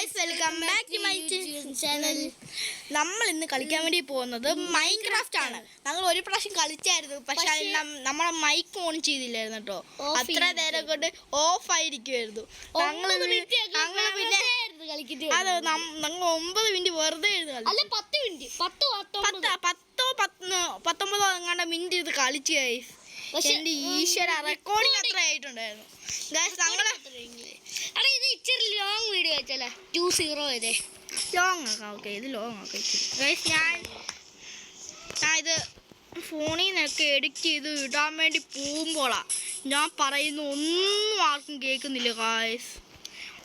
Guys welcome back to my channel. നമ്മൾ ഇന്ന് കളിക്കാൻ വേണ്ടി പോകുന്നത് മൈൻക്രാഫ്റ്റ് ആണ്. ഞങ്ങൾ ഒരു പ്രാവശ്യം കളിച്ചായിരുന്നു, പക്ഷെ നമ്മളെ മൈക്ക് ഓൺ ചെയ്തില്ലായിരുന്നു കേട്ടോ. അത്ര നേരം കൊണ്ട് ഓഫ് ആയിരിക്കുമായിരുന്നു. ഞങ്ങൾ പിന്നെ അത് ഞങ്ങൾ 9 മിനിറ്റ് വെറുതെ എഴുതുക, 19 എങ്ങാണ്ട് മിനിറ്റ് ഇത് കളിച്ചു ഗൈസ്. എന്റെ ഈശ്വര റെക്കോർഡിങ് അത്ര ആയിട്ടുണ്ടായിരുന്നു ഗൈസ്. ഞങ്ങള് ലോങ് വീഡിയോ വെച്ചല്ലേ 2-0 വരെ ലോങ് ആക്കാം. ഓക്കെ, ഇത് ലോങ് ആക്കാം ഗൈസ്. ഞാൻ ഇത് ഫോണിൽ നിന്നൊക്കെ എഡിറ്റ് ചെയ്ത് ഇടാൻ വേണ്ടി പോകുമ്പോളാ ഞാൻ പറയുന്ന ഒന്നും ആർക്കും കേൾക്കുന്നില്ല guys.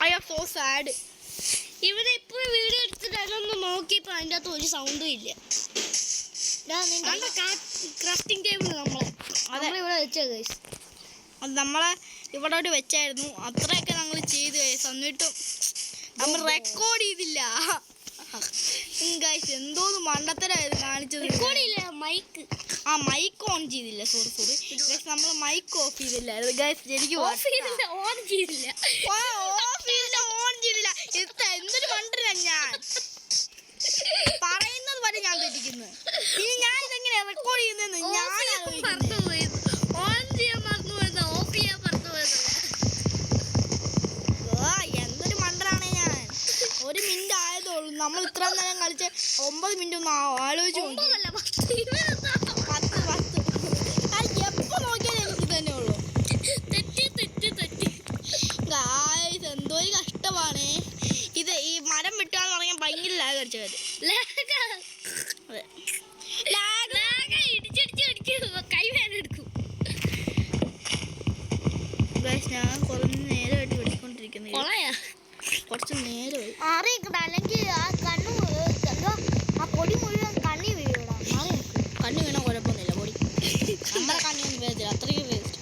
I am so sad. ഇവിടെ ഇപ്പോൾ വീഡിയോ എടുത്തിട്ട് അതൊന്ന് നോക്കിയപ്പോൾ അതിൻ്റെ അകത്ത് ഒരു സൗണ്ടും ഇല്ല. ക്രാഫ്റ്റിംഗ് ടേബിൾ ഇവിടെ വെച്ചോ ഗൈസ്. അത് നമ്മളെ ഇവിടെ ഒരു വെച്ചായിരുന്നു. അത്രയൊക്കെ ഞങ്ങൾ ചെയ്തു ഗൈസ്. എന്നിട്ടും നമ്മൾ റെക്കോർഡ് ചെയ്തില്ല ഗൈസ്. എന്തോന്ന് മണ്ടത്തരായത് കാണിച്ചത്. മൈക്ക് ഓൺ ചെയ്തില്ല. സോറി ഗൈസ്, നമ്മൾ മൈക്ക് ഓഫ് ചെയ്തില്ലായിരുന്നു ഗൈസ്. എനിക്ക് ഓൺ ചെയ്തില്ല. എന്തൊരു മണ്ടര ഞാൻ പറയുന്നത് വരെ ഞാൻ തെറ്റിക്കുന്നു. ഇനി ഞാൻ ഇതെങ്ങനെ റെക്കോർഡ് ചെയ്യുന്നതെന്ന് ഞാൻ എന്തൊരു മണ്ടറാണ് ഞാൻ. 1 മിനിറ്റ് ആയതുള്ളൂ. നമ്മൾ ഇത്ര നേരം കളിച്ച് 9 മിനിറ്റ് ഒന്ന് ആലോചിച്ചു. 10 എപ്പോ നോക്കിയാലും എനിക്ക് തന്നെ ഉള്ളു ഗായ്സ്. എന്തോ ഒരു കഷ്ടമാണ് ഇത്. ഈ മരം വെട്ടാന്ന് പറയാൻ ഭയങ്കര ലാഗ് അടിച്ച കാര്യം. ഞാൻ കുറച്ച് നേരമായിട്ട് വെട്ടിക്കൊണ്ടിരിക്കുന്നു. കുറച്ച് നേരമായി അല്ലെങ്കിൽ ആ പൊടി മുഴുവൻ കണ്ണി വീഴണം. കണ്ണി വീണാൽ കുഴപ്പമൊന്നുമില്ല. പൊടി നമ്മുടെ കണ്ണിയൊന്നും വീഴത്തില്ല. അത്രയും വേസ്റ്റ്.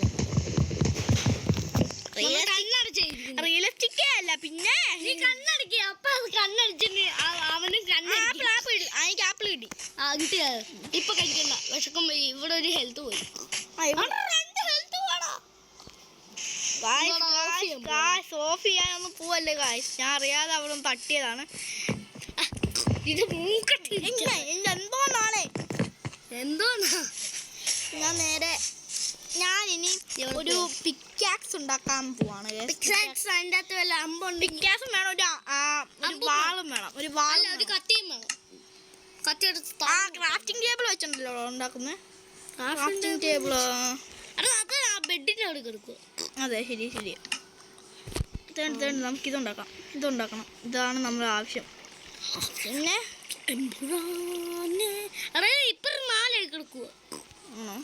റിയലിസ്റ്റിക്കേ അല്ല. പിന്നെ എനിക്ക് ആപ്പിൾ കിട്ടി. ഇപ്പൊ കഴിക്കണ്ട, വിശക്കുമ്പോ ഇവിടെ ഒരു ഹെൽത്ത് പോയി. ഓഫ് ചെയ്യാനൊന്നും പോവല്ലേ ഗായ്സ്. ഞാൻ അറിയാതെ അവിടെ ഒന്ന് തട്ടിയതാണ്. ഇത് എന്തോന്നാണ് ഞാനിനി ഒരു പിക്കാക്സ് ഉണ്ടാക്കാൻ പോവാണ്. അതിൻ്റെ അകത്ത് വല്ല അമ്പുണ്ട്. പിക്കാക്സും വേണം, ഒരു വാളും വേണം. ഒരു കത്തിയും വേണം. കത്തി എടുത്ത് ക്രാഫ്റ്റിംഗ് ടേബിൾ വെച്ചിട്ടുണ്ടല്ലോ ഉണ്ടാക്കുന്നത്. ക്രാഫ്റ്റിംഗ് ടേബിൾ അത് ആ ബെഡിൻ്റെ അവിടെ കിടക്കുക. അതെ, ശരി. നമുക്ക് ഇതുണ്ടാക്കണം. ഇതാണ് നമ്മുടെ ആവശ്യം. പിന്നെ ഇപ്പൊ 4 കിടക്കുക. ആണോ?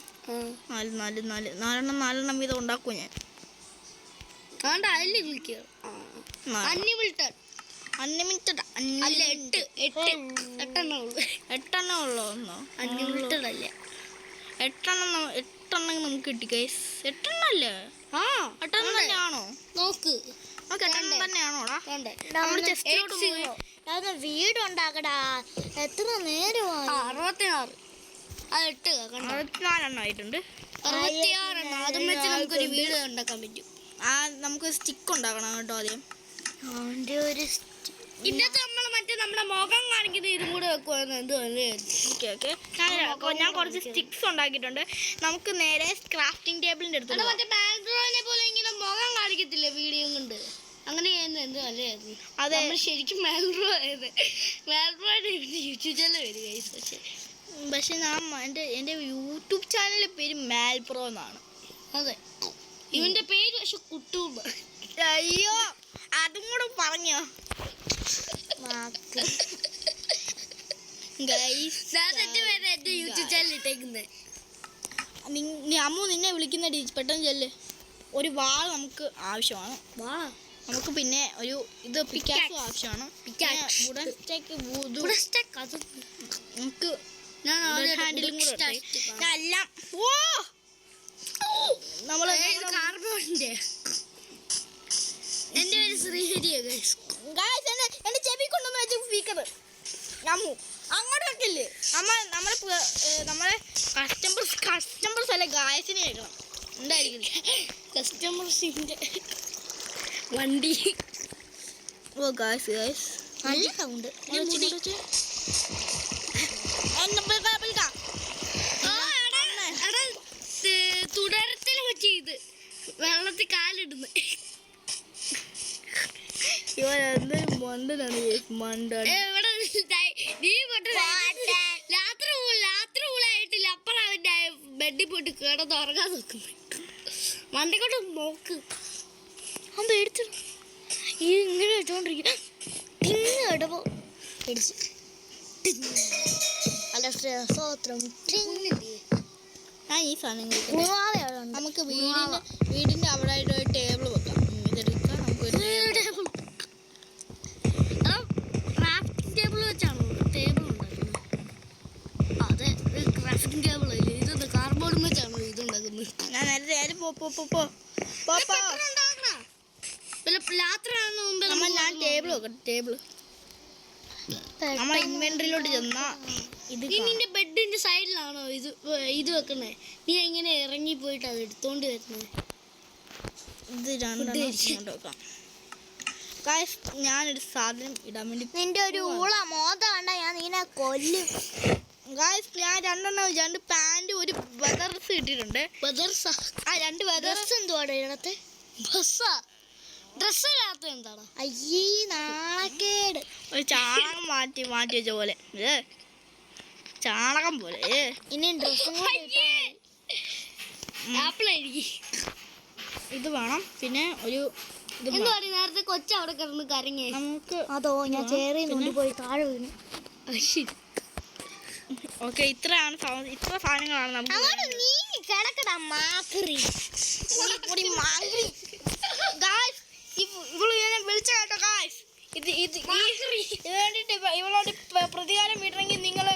4 വീതം ഉണ്ടാക്കുമോ ഞാൻ? അതില് വിളിക്കുക അൺലിമിറ്റഡ്. അല്ല, 8 ഉള്ളോ? അൺലിമിറ്റഡ് അല്ല. 8 നമുക്ക് കിട്ടി ഗൈസ്. 8 അല്ലേ? 8 തന്നെയാണോ? നോക്ക്. തന്നെയാണോടാ? വീട് ഉണ്ടാക്കടാ. എത്ര നേരമാണ്? 66. അത് 64 ആയിട്ടുണ്ട്. 66 അതും വെച്ച് നമുക്കൊരു വീട് ഉണ്ടാക്കാൻ പറ്റും. നമുക്ക് സ്റ്റിക്ക് ഉണ്ടാക്കണം കേട്ടോ ആദ്യം. ഇന്നത്തെ നമ്മുടെ മുഖം കാണിക്കുന്നത് ഇതും കൂടെ വെക്കുവാന്ന്. ഓക്കെ. ഞാൻ കുറച്ച് സ്റ്റിക്സ് ഉണ്ടാക്കിയിട്ടുണ്ട്. നമുക്ക് നേരെ ക്രാഫ്റ്റിംഗ് ടേബിളിന്റെ അടുത്ത് മാൽബ്രോനെ പോലെ ഇങ്ങനെ മുഖം കാണിക്കത്തില്ലേ വീഡിയോ കൊണ്ട്? അങ്ങനെ എന്ത് നല്ലതായിരുന്നു. അതെ, ശരിക്കും മാൽബ്രോയുടെ യൂട്യൂബ് ചാനൽ വരിക. പക്ഷെ ഞാൻ എൻ്റെ യൂട്യൂബ് ചാനലിൻ്റെ പേര് മാൽബ്രോ എന്നാണ്. അതെ, ഇവന്റെ പേര് പക്ഷെ കുട്ടൂബ്. അയ്യോ, അതും കൂടെ പറഞ്ഞോ എന്റെ യൂട്യൂബ് ചാനൽ ഇട്ടേക്കുന്നത്. അമ്മു നിന്നെ വിളിക്കുന്ന പെട്ടെന്ന് ചെല്ല്. ഒരു വാൾ നമുക്ക് ആവശ്യമാണ്. നമുക്ക് പിന്നെ ഒരു ഇത് പിക്കാക്സ് ആവശ്യമാണ്. നമുക്ക് എല്ലാം നമ്മള് കാർബോണിന്റെ എന്റെ പേര് ശ്രീഹരിയ. എന്റെ ചെവി കൊണ്ടൊന്ന് വെച്ച സ്പീക്കർ അമ്മു അങ്ങോട്ട് വെക്കില്ലേ. നമ്മളെ കസ്റ്റമേഴ്സ് അല്ലെ ഗായസിനെ കേൾക്കണം. എന്തായിരിക്കും കസ്റ്റമേഴ്സിന്റെ വണ്ടി ഓ ഗായ്സ് നല്ല സൗണ്ട് തുടരത്തിൽ വെച്ച് ഇത് വെള്ളത്തിൽ കാലിടുന്നു. ഇവരെന്തൊരു മണ്ടനാണ് മണ്ടൻ. നീ രാത്രി ഊളായിട്ടില്ല. അപ്പഴ അവന്റെ ബെഡിൽ പോയിട്ട് കിടന്ന് ഉറങ്ങാൻ നോക്കുന്നു. മണ്ടക്കോട്ട് നോക്ക്. അവൻ പേടിച്ചു ഇങ്ങനെ വെച്ചോണ്ടിരിക്കും. കേട്ടപ്പോ പേടിച്ചു. അല്ല സ്തോത്രം. ഞാൻ ഈ സാധനം നമുക്ക് വീടിന്റെ അവിടെ ആയിട്ട് ഒരു ടേബിൾ വെക്കാം. ഇതെടുക്കാം നമുക്ക് ക്രാഫ്റ്റിംഗ് ടേബിൾ വെച്ചാണോ ടേബിൾ ഉണ്ടാക്കുന്നത്? അതെ ക്രാഫ്റ്റിംഗ് ടേബിൾ അല്ലേ ഇത്? കാർഡ്ബോർഡ് വെച്ചാണോ ഇത് ഉണ്ടാക്കുന്നത്? ഞാൻ നേരത്തെ ഞാൻ ടേബിൾ വെക്കട്ടെ. ടേബിൾ നമ്മളെ ഇൻവെന്ററിയിലോട്ട് ചെന്നാ ഇത് നിന്റെ ബെഡിന്റെ സൈഡിലാണോ ഇത് വെക്കണേ? നീ എങ്ങനെ ഇറങ്ങി പോയിട്ട് അത് എടുത്തോണ്ട് വരുന്നത്? ഇത് രണ്ടെണ്ണം വെക്കാം. ഞാനൊരു സാധനം ഇടാൻ വേണ്ടി നിന്റെ ഒരു ഊള മോത കണ്ട ഞാൻ നിന്നെ കൊല്ലും. ഗായ്സ് ഞാൻ രണ്ട് പാന്റ് ഒരു വെതർസ് ഇട്ടിട്ടുണ്ട്. രണ്ട് വെതർസ് എന്തുവാണ് ഇതിനകത്ത്? ബസ്സാ ഡ്രസ്സിനകത്ത് എന്താണ്? അയ്യേ നാണക്കേട്. ഒരു ചാണകം മാറ്റി വെച്ച പോലെ ചാണകം പോലെ. ഇനി ഡ്രസ്സും ഇത് വേണം. പിന്നെ ഒരു നേരത്തെ കൊച്ചു അവിടെ കിടന്ന് കരങ്ങി. നമുക്ക് അതോ ഞാൻ ചേറി നോണ്ടി പോയി താഴെ വീണു. ഓക്കെ ഇത്രയാണ് ഇത്ര സാധനങ്ങളാണ് നമുക്ക്. ഇവള് വിളിച്ച കേട്ടോ ഗായ്സ്. ഇവളോട് പ്രതികാരം വീട്ടണമെങ്കിൽ നിങ്ങൾ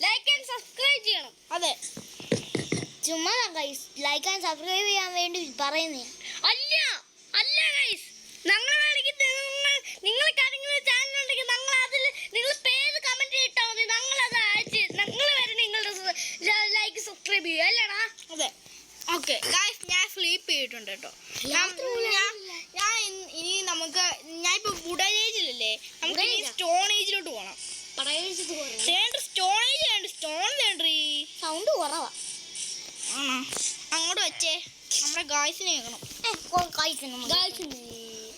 ലൈക്ക് ആൻഡ് സബ്സ്ക്രൈബ് ചെയ്യണം. അതെ ചുമ്മാ ഗൈസ് ലൈക്ക് ആൻഡ് സബ്സ്ക്രൈബ് ചെയ്യാൻ വേണ്ടി പറയുന്നേ അല്ല ഗൈസ്. ഞങ്ങളാണെങ്കിൽ നിങ്ങൾക്ക് ആരെങ്കിലും ചാനൽ ഉണ്ടെങ്കിൽ നിങ്ങൾ പേര് കമന്റ് ഇട്ടാൽ മതി. ഞങ്ങളത് അയച്ച് ഞങ്ങൾ വരെ നിങ്ങളുടെ ലൈക്ക് സബ്സ്ക്രൈബ് ചെയ്യും അല്ലടാ? അതെ ഓക്കെ ഗായ്സ് ഞാൻ സ്ലീപ്പ് ചെയ്തിട്ടുണ്ട് കേട്ടോ. ഞാൻ ഇനി നമുക്ക് ഞാനിപ്പോ വുഡൻ ഏജിലല്ലേ, നമുക്ക് സ്റ്റോൺ ഏജിലോട്ട് പോകണം. സ്റ്റോൺ സൗണ്ട് കുറവാ. ആണോ? അങ്ങോട്ട് വെച്ചേ. നമ്മുടെ ഗായ്സിനെ കേൾക്കണം.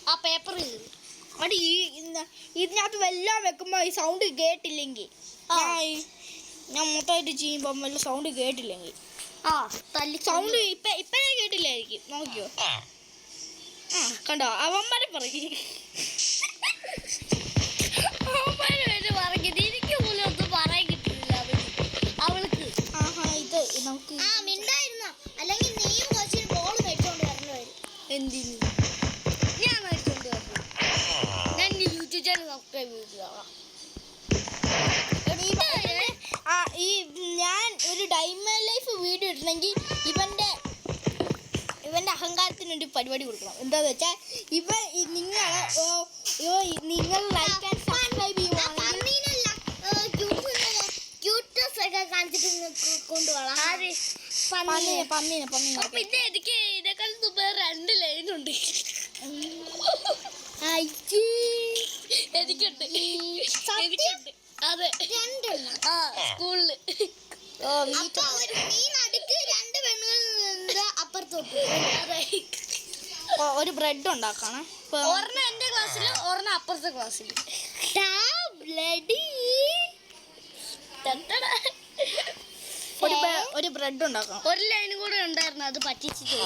ആ പേപ്പർ അവിടെ ഇതിനകത്ത് വെള്ളം വെക്കുമ്പോ ഈ സൗണ്ട് കേട്ടില്ലെങ്കിൽ ഞാൻ മൊത്തമായിട്ട് ചെയ്യുമ്പോ വല്ല സൗണ്ട് കേട്ടില്ലെങ്കിൽ സൗണ്ട് ഇപ്പഴേ കേട്ടില്ലായിരിക്കും. നോക്കിയോ കണ്ടോ അവന്മാരെ പറഞ്ഞു എനിക്ക് പോലും ഒന്നും പറയാൻ കിട്ടില്ല അവൾക്ക്. ഇത് നമുക്ക് മിണ്ടായിരുന്നോ? അല്ലെങ്കിൽ നീയും കൊച്ചിന് ബോൾ മേടിച്ചോണ്ട് വരണ വരും. എന്തിന് ഞാൻ മേടിച്ചോണ്ട് വരണം. ഞാൻ യൂട്യൂബ് ചാനൽ സബ്സ്ക്രൈബ് ചെയ്തോളാം. ഞാൻ ഒരു ഡയമണ്ട് ലൈഫ് വീഡിയോ ഇടണമെങ്കിൽ ഇവന്റെ അഹങ്കാരത്തിന് ഒരു പരിപാടി കൊടുക്കണം. എന്താന്ന് വെച്ചാൽ നിങ്ങൾ ലൈക്ക് ആൻഡ് സബ്സ്ക്രൈബ് ചെയ്യുവാണെങ്കിൽ പിന്നെ എനിക്ക് ഇതിനേക്കാൾ രണ്ട് ലൈനുണ്ട്. എനിക്കുണ്ട് അതെ സ്കൂളില്. അപ്പുറത്തോട്ട് ഒരു ബ്രെഡ് ഉണ്ടാക്കണം. ഒരെണ്ണം എന്റെ ക്ലാസ്സിൽ ഒരെണ്ണം അപ്പുറത്തെ ക്ലാസ്സിൽ. ഒരു ബ്രെഡ് ഉണ്ടാക്കണം. ഒരു ലൈനും കൂടെ ഉണ്ടായിരുന്നു, അത് പറ്റിച്ചിട്ട്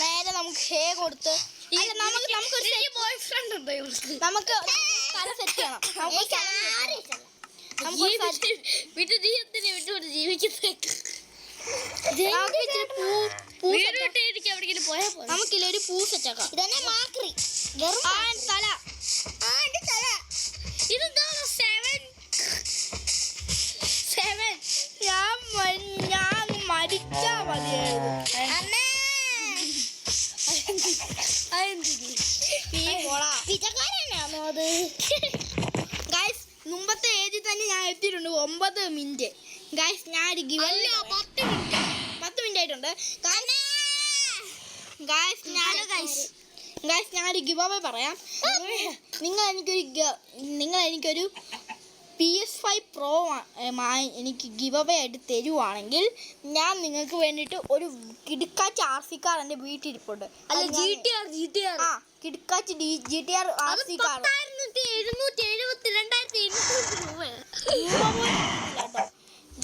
നേരെ നമുക്ക് ഹേ കൊടുത്ത് നമുക്ക് തല സെറ്റ് ചെയ്യണം. നമുക്കില്ല ഒരു പൂ സെറ്റ് ആക്കാം. തല ഞാൻ മരിച്ചാ മതിയായിരുന്നു. ഗൈസ് മുമ്പത്തെ ഏജിൽ തന്നെ ഞാൻ എത്തിയിട്ടുണ്ട് 9 മിനിറ്റ്. ഗൈസ് ഞാൻ 10 മിനിറ്റ് ഉണ്ട്. ഞാനൊരു ഗിവ് അവേ പറയാം. നിങ്ങൾ എനിക്കൊരു PS5 Pro എനിക്ക് ഗിവ് അവേ ആയിട്ട് തരുവാണെങ്കിൽ ഞാൻ നിങ്ങൾക്ക് വേണ്ടിയിട്ട് ഒരു കിടുക്കാച്ച് RC കാർ എൻ്റെ വീട്ടിലിരിപ്പുണ്ട്. ആ കിടുക്കാച്ച് GTR RC കാർ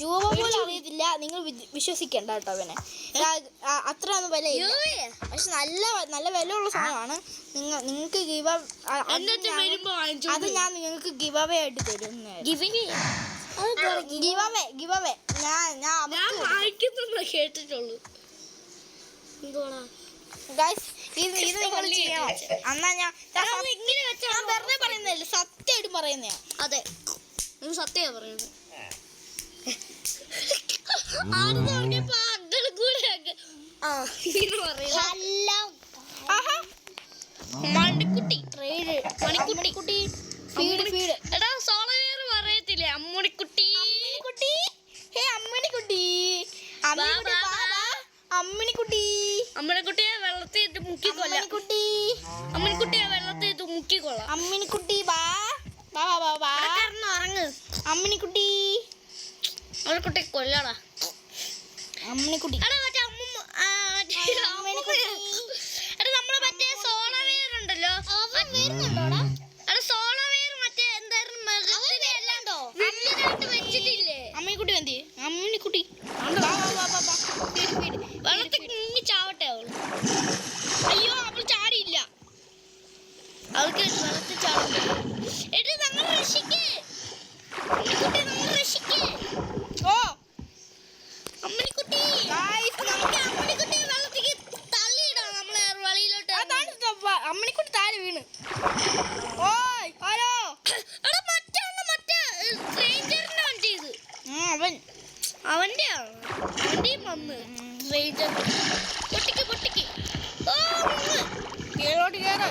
രൂപ പോലും അറിയത്തില്ല. നിങ്ങൾ വിശ്വസിക്കണ്ട കേട്ടോ അവനെ. അത്ര ഒന്നും വില ഇല്ല, പക്ഷെ നല്ല വില ഉള്ള സാധനമാണ്. നിങ്ങൾക്ക് അത് ഞാൻ നിങ്ങൾക്ക് ഗിവ് അവേ ആയിട്ട് തരും. ഗിവ് അവേ ഞാൻ കേട്ടിട്ടുള്ളൂ. ഇത് നിങ്ങൾ ചെയ്യണം. എന്നാ ഞാൻ വെറുതെ പറയുന്നതല്ല, സത്യമായിട്ട് പറയുന്നതാ. അതെ, നിങ്ങൾ സത്യമാ പറയുന്നത്. മണിക്കുട്ടി എടാ സോളവേർ പറയത്തില്ലേ? അമ്മുണിക്കുട്ടി അമ്മിണിക്കുട്ടിയെ വെള്ളത്തിട്ട് മുക്കിക്കൊല്ലാം. അമ്മിണിക്കുട്ടിയെ വെള്ളത്തിട്ട് മുക്കിക്കൊള്ളാം. അമ്മിണിക്കുട്ടി ഉറങ്ങ്. അമ്മിണിക്കുട്ടി അമ്മിണിക്കുട്ടി കൊല്ലടാ. അമ്മിണിക്കുട്ടി എടാ നമ്മളെ മറ്റേ സോളവേർ ഉണ്ടല്ലോ, എടാ സോളവേർ മറ്റേ എന്തായിരുന്നു വെച്ചിട്ടില്ലേ? അമ്മിണിക്കുട്ടി എന്തി? അമ്മിണിക്കുട്ടി വെള്ളത്തിൽ മുങ്ങി ചാവട്ടെ അവള്. അയ്യോ അവൾ ചാടിയില്ല. അവൾക്ക് വെള്ളത്തിൽ ചാവട്ടെ. എടാ നമ്മൾ രക്ഷിക്ക്. ഓ അമ്മിണിക്കുട്ടി അമ്മിണിക്കുട്ടിയെ വെള്ളത്തിലേക്ക് തള്ളിയിടാം നമ്മളെ വഴിയിലോട്ട്. അമ്മിണിക്കുട്ടി താഴെ വീണ്. ഓയ് ഹലോ. എടാ മറ്റേ സ്ട്രേഞ്ചറിന്റെ വണ്ടി ഇത്. അവന്റെയും വന്ന് സ്ട്രേഞ്ചർ പൊട്ടിക്ക്. ഓ കേളോട്ട് കേറ്.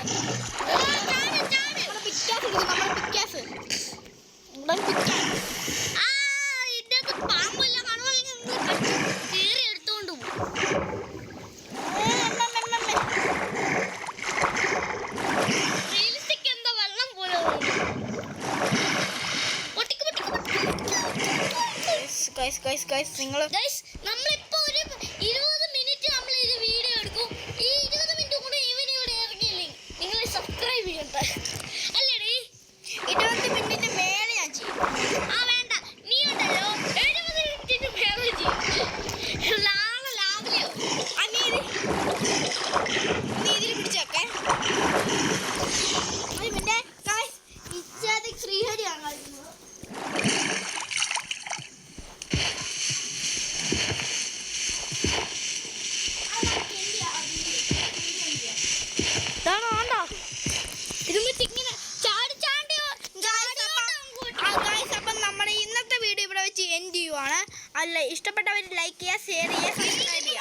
പാമ്പല്ല കണവല്ലെങ്കിൽ കീറി എടുത്തോണ്ട് പോകും. റീൽസിക്ക് എന്താ വെള്ളം പോലെ നമ്മളിപ്പോ ഒരു 20 മിനിറ്റ് നമ്മൾ ഇത് വീഡിയോ എടുക്കും. ഈ 20 മിനിറ്റ് കൂടെ ഇവിടെ ഇറങ്ങിയില്ലേ നിങ്ങൾ സബ്സ്ക്രൈബ് ചെയ്യണ്ട അല്ലേടി? 20 മിനിറ്റ് മേലെ ഞാൻ ചെയ്യും. വേണ്ട, നീ ഉണ്ടല്ലോ 70 മിനിറ്റിന് മേലെ ചെയ്യും. നാളെ രാവിലെ നീ ഇതിൽ പിടിച്ചേക്കെ. പിന്നെ ഇച്ചാതി ശ്രീഹരിയാണ് കളിക്കുന്നത്. അപ്പം നമ്മുടെ ഇന്നത്തെ വീഡിയോ ഇവിടെ വെച്ച് എൻഡ് ചെയ്യുവാണ്. അല്ല ഇഷ്ടപ്പെട്ടവർ ലൈക്ക് ചെയ്യുക, ഷെയർ ചെയ്യുക, സബ്സ്ക്രൈബ് ചെയ്യുക.